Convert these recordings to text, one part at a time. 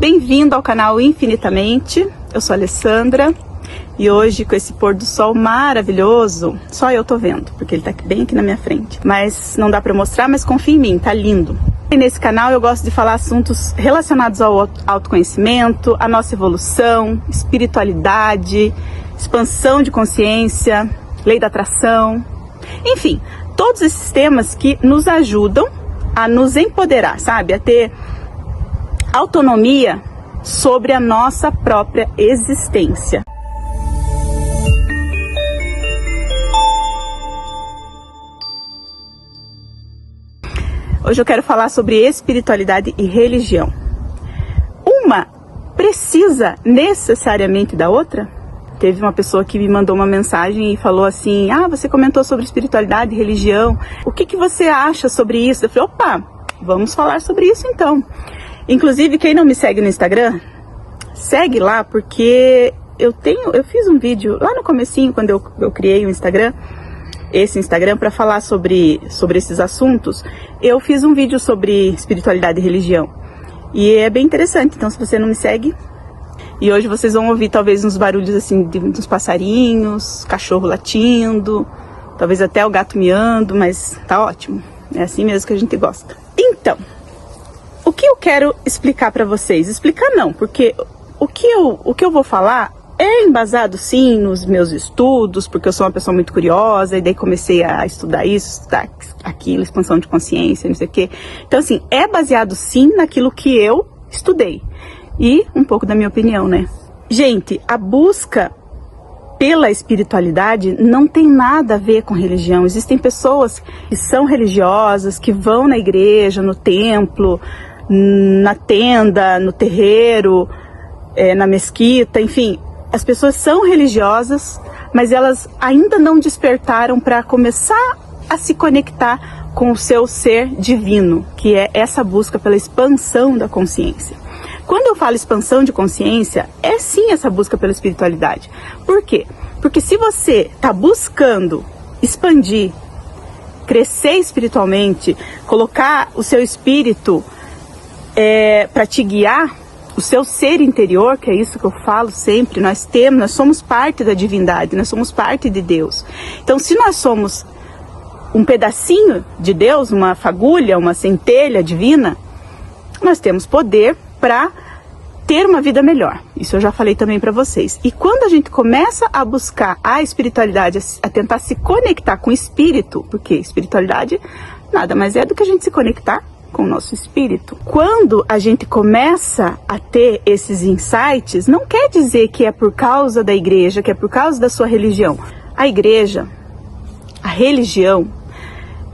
Bem-vindo ao canal Infinitamente, eu sou a Alessandra e hoje com esse pôr do sol maravilhoso, só eu tô vendo, porque ele tá bem aqui na minha frente, mas não dá pra mostrar, mas confia em mim, tá lindo. E nesse canal eu gosto de falar assuntos relacionados ao autoconhecimento, a nossa evolução, espiritualidade, expansão de consciência, lei da atração, enfim, todos esses temas que nos ajudam a nos empoderar, sabe, a ter autonomia sobre a nossa própria existência. Hoje eu quero falar sobre espiritualidade e religião. Uma precisa necessariamente da outra? Teve uma pessoa que me mandou uma mensagem e falou assim: você comentou sobre espiritualidade e religião, o que você acha sobre isso? Eu falei, opa, vamos falar sobre isso então. Inclusive, quem não me segue no Instagram, segue lá, porque eu fiz um vídeo lá no comecinho, quando eu criei o Instagram, esse Instagram, para falar sobre esses assuntos. Eu fiz um vídeo sobre espiritualidade e religião, e é bem interessante. Então, se você não me segue, e hoje vocês vão ouvir talvez uns barulhos assim, dos passarinhos, cachorro latindo, talvez até o gato miando, mas tá ótimo, é assim mesmo que a gente gosta. Então, o que eu quero explicar para vocês? Explicar não, porque o que eu vou falar é embasado sim nos meus estudos, porque eu sou uma pessoa muito curiosa, e daí comecei a estudar isso, estudar aquilo, expansão de consciência, não sei o quê. Então assim, é baseado sim naquilo que eu estudei, e um pouco da minha opinião, né? Gente, a busca pela espiritualidade não tem nada a ver com religião. Existem pessoas que são religiosas, que vão na igreja, no templo, na tenda, no terreiro, na mesquita, enfim, as pessoas são religiosas, mas elas ainda não despertaram para começar a se conectar com o seu ser divino, que é essa busca pela expansão da consciência. Quando eu falo expansão de consciência, é sim essa busca pela espiritualidade. Por quê? Porque se você está buscando expandir, crescer espiritualmente, colocar o seu espírito para te guiar, o seu ser interior, que é isso que eu falo sempre, nós somos parte da divindade, nós somos parte de Deus. Então, se nós somos um pedacinho de Deus, uma fagulha, uma centelha divina, nós temos poder para ter uma vida melhor. Isso eu já falei também para vocês. E quando a gente começa a buscar a espiritualidade, a tentar se conectar com o espírito, porque espiritualidade nada mais é do que a gente se conectar com o nosso espírito. Quando a gente começa a ter esses insights, não quer dizer que é por causa da igreja, que é por causa da sua religião. A igreja, a religião,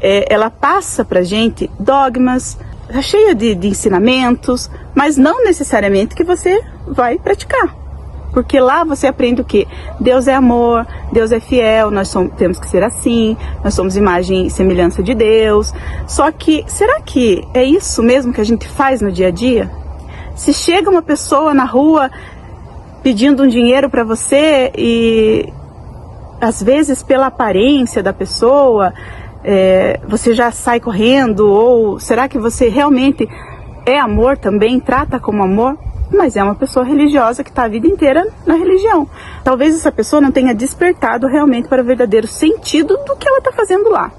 ela passa pra gente dogmas, tá cheia de ensinamentos, mas não necessariamente que você vai praticar. Porque lá você aprende o quê? Deus é amor, Deus é fiel, temos que ser assim, nós somos imagem e semelhança de Deus. Só que, será que é isso mesmo que a gente faz no dia a dia? Se chega uma pessoa na rua pedindo um dinheiro para você e, às vezes, pela aparência da pessoa, você já sai correndo, ou será que você realmente é amor também, trata como amor? Mas é uma pessoa religiosa que está a vida inteira na religião. Talvez essa pessoa não tenha despertado realmente para o verdadeiro sentido do que ela está fazendo lá.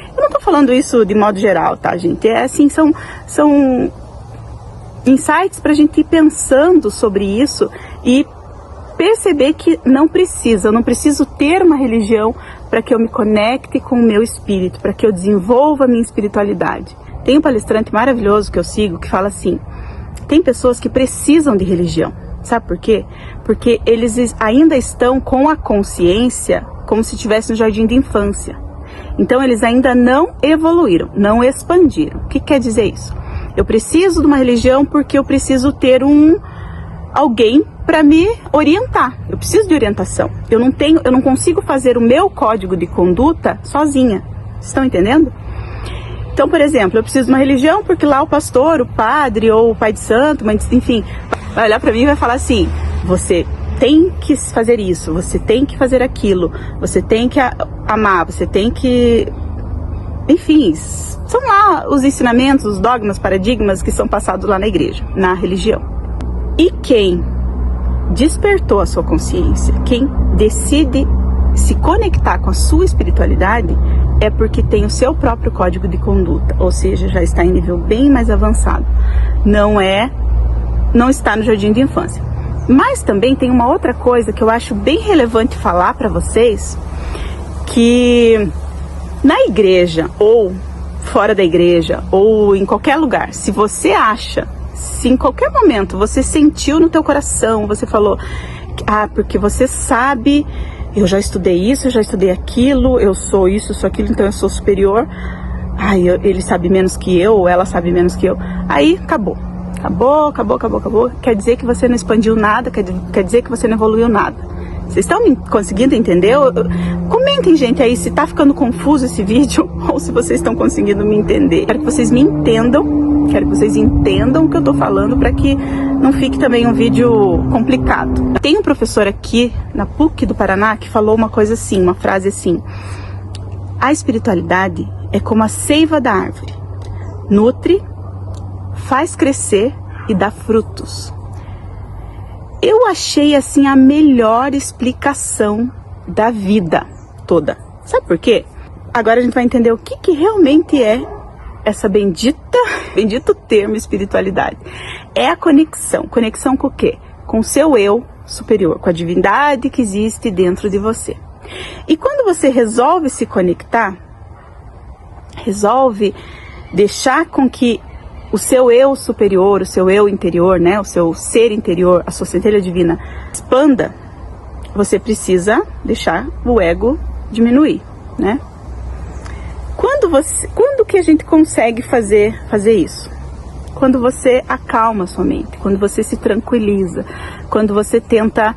Eu não estou falando isso de modo geral, tá, gente? É assim, são insights para a gente ir pensando sobre isso e perceber que eu não preciso ter uma religião para que eu me conecte com o meu espírito, para que eu desenvolva a minha espiritualidade. Tem um palestrante maravilhoso que eu sigo que fala assim: tem pessoas que precisam de religião. Sabe por quê? Porque eles ainda estão com a consciência como se estivessem no jardim de infância. Então eles ainda não evoluíram, não expandiram. O que quer dizer isso? Eu preciso de uma religião porque eu preciso ter alguém para me orientar. Eu preciso de orientação. Eu não consigo fazer o meu código de conduta sozinha. Vocês estão entendendo? Então, por exemplo, eu preciso de uma religião porque lá o pastor, o padre ou o pai de santo, enfim, vai olhar para mim e vai falar assim: você tem que fazer isso, você tem que fazer aquilo, você tem que amar, você tem que... Enfim, são lá os ensinamentos, os dogmas, paradigmas que são passados lá na igreja, na religião. E quem despertou a sua consciência, quem decide se conectar com a sua espiritualidade, é porque tem o seu próprio código de conduta, ou seja, já está em nível bem mais avançado. Não está no jardim de infância. Mas também tem uma outra coisa que eu acho bem relevante falar para vocês, que na igreja, ou fora da igreja, ou em qualquer lugar, se você acha, se em qualquer momento você sentiu no teu coração, você falou, porque você sabe, eu já estudei isso, eu já estudei aquilo, eu sou isso, eu sou aquilo, então eu sou superior, ele sabe menos que eu, ou ela sabe menos que eu, aí acabou. Acabou. Quer dizer que você não expandiu nada, quer dizer que você não evoluiu nada. Vocês estão me conseguindo entender? Comentem, gente, aí se tá ficando confuso esse vídeo ou se vocês estão conseguindo me entender. Quero que vocês me entendam, quero que vocês entendam o que eu tô falando para que não fique também um vídeo complicado. Tem um professor aqui na PUC do Paraná que falou uma coisa assim, uma frase assim: a espiritualidade é como a seiva da árvore, nutre, faz crescer e dá frutos. Eu achei assim a melhor explicação da vida toda. Sabe por quê? Agora a gente vai entender o que realmente é essa bendito termo espiritualidade. É a conexão. Conexão com o quê? Com o seu eu superior, com a divindade que existe dentro de você. E quando você resolve se conectar, resolve deixar com que o seu eu superior, o seu eu interior, né, o seu ser interior, a sua centelha divina expanda, você precisa deixar o ego diminuir, né? Quando que a gente consegue fazer isso? Quando você acalma a sua mente, quando você se tranquiliza, quando você tenta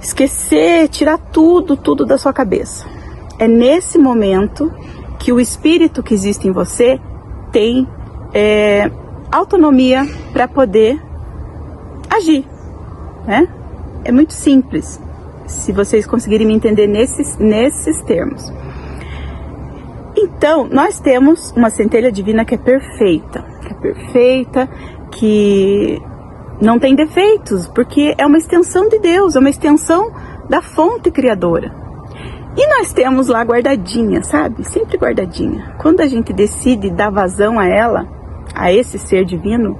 esquecer, tirar tudo da sua cabeça. É nesse momento que o espírito que existe em você tem autonomia para poder agir, né? É muito simples, se vocês conseguirem me entender nesses termos. Então, nós temos uma centelha divina que é perfeita, que não tem defeitos, porque é uma extensão de Deus, é uma extensão da fonte criadora. E nós temos lá guardadinha, sabe? Sempre guardadinha. Quando a gente decide dar vazão a ela, a esse ser divino,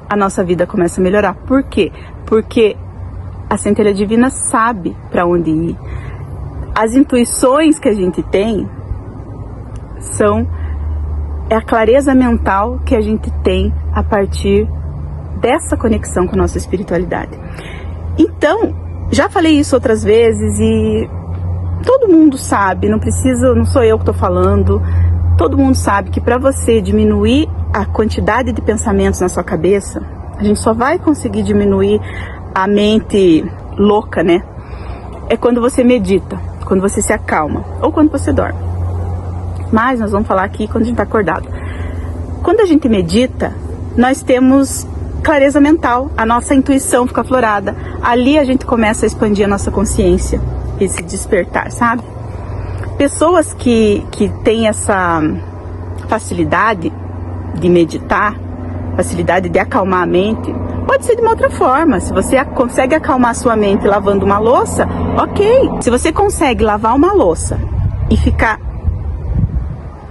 a nossa vida começa a melhorar. Por quê? Porque a centelha divina sabe para onde ir. As intuições que a gente tem é a clareza mental que a gente tem a partir dessa conexão com a nossa espiritualidade. Então, já falei isso outras vezes e todo mundo sabe, não sou eu que estou falando, todo mundo sabe que para você diminuir a quantidade de pensamentos na sua cabeça, a gente só vai conseguir diminuir a mente louca, né? É quando você medita, quando você se acalma ou quando você dorme. Mas nós vamos falar aqui quando a gente está acordado. Quando a gente medita, nós temos clareza mental, a nossa intuição fica aflorada. Ali a gente começa a expandir a nossa consciência e se despertar, sabe? Pessoas que têm essa facilidade de meditar, facilidade de acalmar a mente, pode ser de uma outra forma. Se você consegue acalmar a sua mente lavando uma louça, ok. Se você consegue lavar uma louça e ficar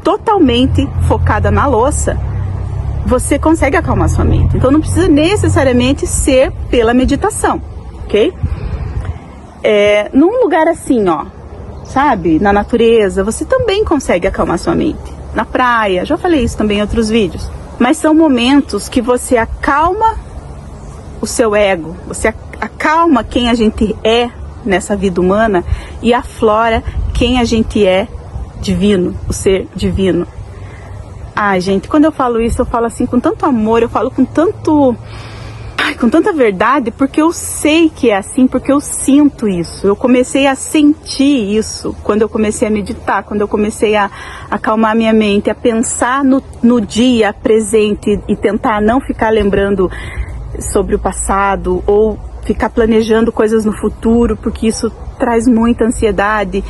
totalmente focada na louça, você consegue acalmar a sua mente. Então não precisa necessariamente ser pela meditação, ok? Num lugar assim, ó, sabe, na natureza, você também consegue acalmar a sua mente. Na praia, já falei isso também em outros vídeos. Mas são momentos que você acalma o seu ego, você acalma quem a gente é nessa vida humana e aflora quem a gente é divino, o ser divino. Gente, quando eu falo isso, eu falo assim com tanto amor, eu falo com tanta verdade, porque eu sei que é assim, porque eu sinto isso. Eu comecei a sentir isso quando eu comecei a meditar, quando eu comecei a acalmar minha mente, a pensar no dia presente e tentar não ficar lembrando sobre o passado ou ficar planejando coisas no futuro, porque isso traz muita ansiedade.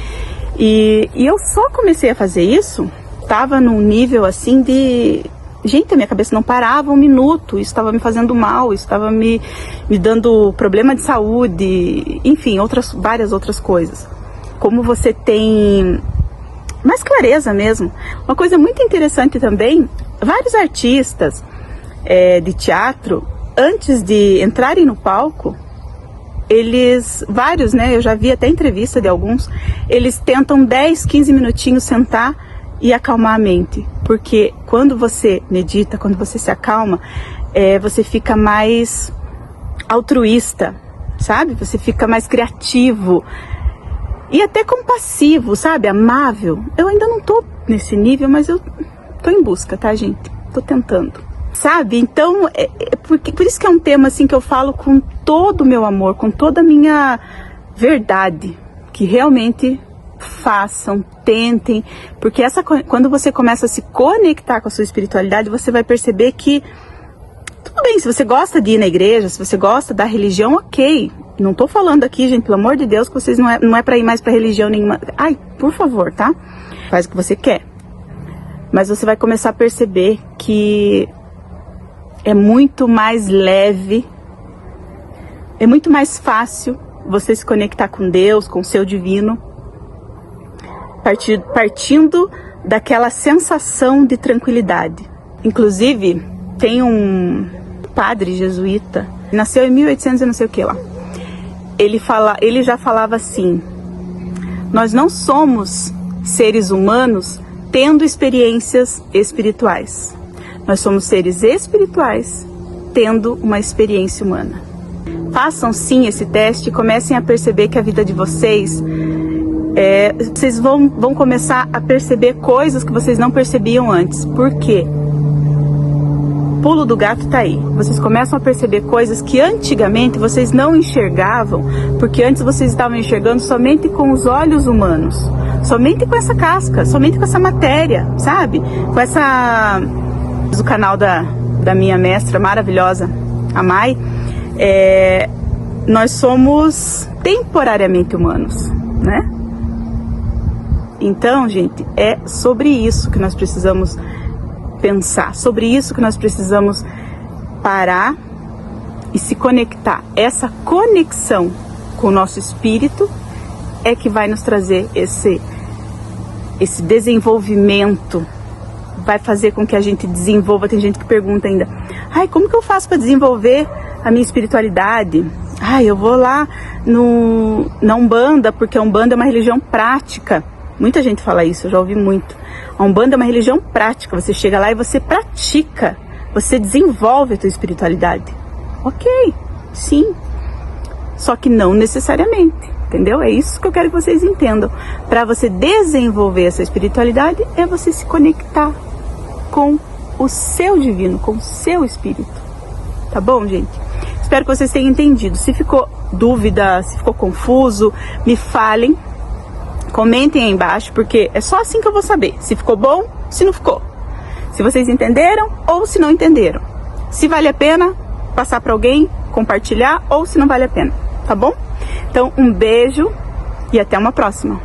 E eu só comecei a fazer isso, estava num nível assim de gente, a minha cabeça não parava um minuto, isso estava me fazendo mal, isso estava me dando problema de saúde, enfim, várias outras coisas. Como você tem mais clareza mesmo. Uma coisa muito interessante também, vários artistas de teatro, antes de entrarem no palco, vários, né, eu já vi até entrevista de alguns, eles tentam 10, 15 minutinhos sentar e acalmar a mente, porque quando você medita, quando você se acalma, você fica mais altruísta, sabe? Você fica mais criativo e até compassivo, sabe? Amável. Eu ainda não tô nesse nível, mas eu tô em busca, tá, gente? Tô tentando, sabe? Então, por isso que é um tema assim que eu falo com todo o meu amor, com toda a minha verdade, que realmente façam, tentem, porque quando você começa a se conectar com a sua espiritualidade, você vai perceber que tudo bem, se você gosta de ir na igreja, se você gosta da religião, ok. Não tô falando aqui, gente, pelo amor de Deus, que vocês não é pra ir mais pra religião nenhuma. Ai, por favor, tá? Faz o que você quer. Mas você vai começar a perceber que é muito mais leve, é muito mais fácil você se conectar com Deus, com o seu divino, partindo daquela sensação de tranquilidade. Inclusive, tem um padre jesuíta, nasceu em 1800 e não sei o que lá. Ele já falava assim: nós não somos seres humanos tendo experiências espirituais. Nós somos seres espirituais tendo uma experiência humana. Façam sim esse teste e comecem a perceber que a vida de vocês, vocês vão começar a perceber coisas que vocês não percebiam antes. Por quê? O pulo do gato tá aí. Vocês começam a perceber coisas que antigamente vocês não enxergavam, porque antes vocês estavam enxergando somente com os olhos humanos, somente com essa casca, somente com essa matéria, sabe? Com essa... O canal da minha mestra maravilhosa, a Mai, nós somos temporariamente humanos, né? Então, gente, é sobre isso que nós precisamos pensar, sobre isso que nós precisamos parar e se conectar. Essa conexão com o nosso espírito é que vai nos trazer esse desenvolvimento, vai fazer com que a gente desenvolva. Tem gente que pergunta ainda: ai, como que eu faço para desenvolver a minha espiritualidade? Ai, eu vou lá na Umbanda, porque a Umbanda é uma religião prática. Muita gente fala isso, eu já ouvi muito. A Umbanda é uma religião prática, você chega lá e você pratica, você desenvolve a tua espiritualidade. Ok, sim, só que não necessariamente, entendeu? É isso que eu quero que vocês entendam. Para você desenvolver essa espiritualidade, é você se conectar com o seu divino, com o seu espírito. Tá bom, gente? Espero que vocês tenham entendido. Se ficou dúvida, se ficou confuso, me falem. Comentem aí embaixo, porque é só assim que eu vou saber se ficou bom, se não ficou. Se vocês entenderam ou se não entenderam. Se vale a pena passar para alguém, compartilhar, ou se não vale a pena, tá bom? Então, um beijo e até uma próxima.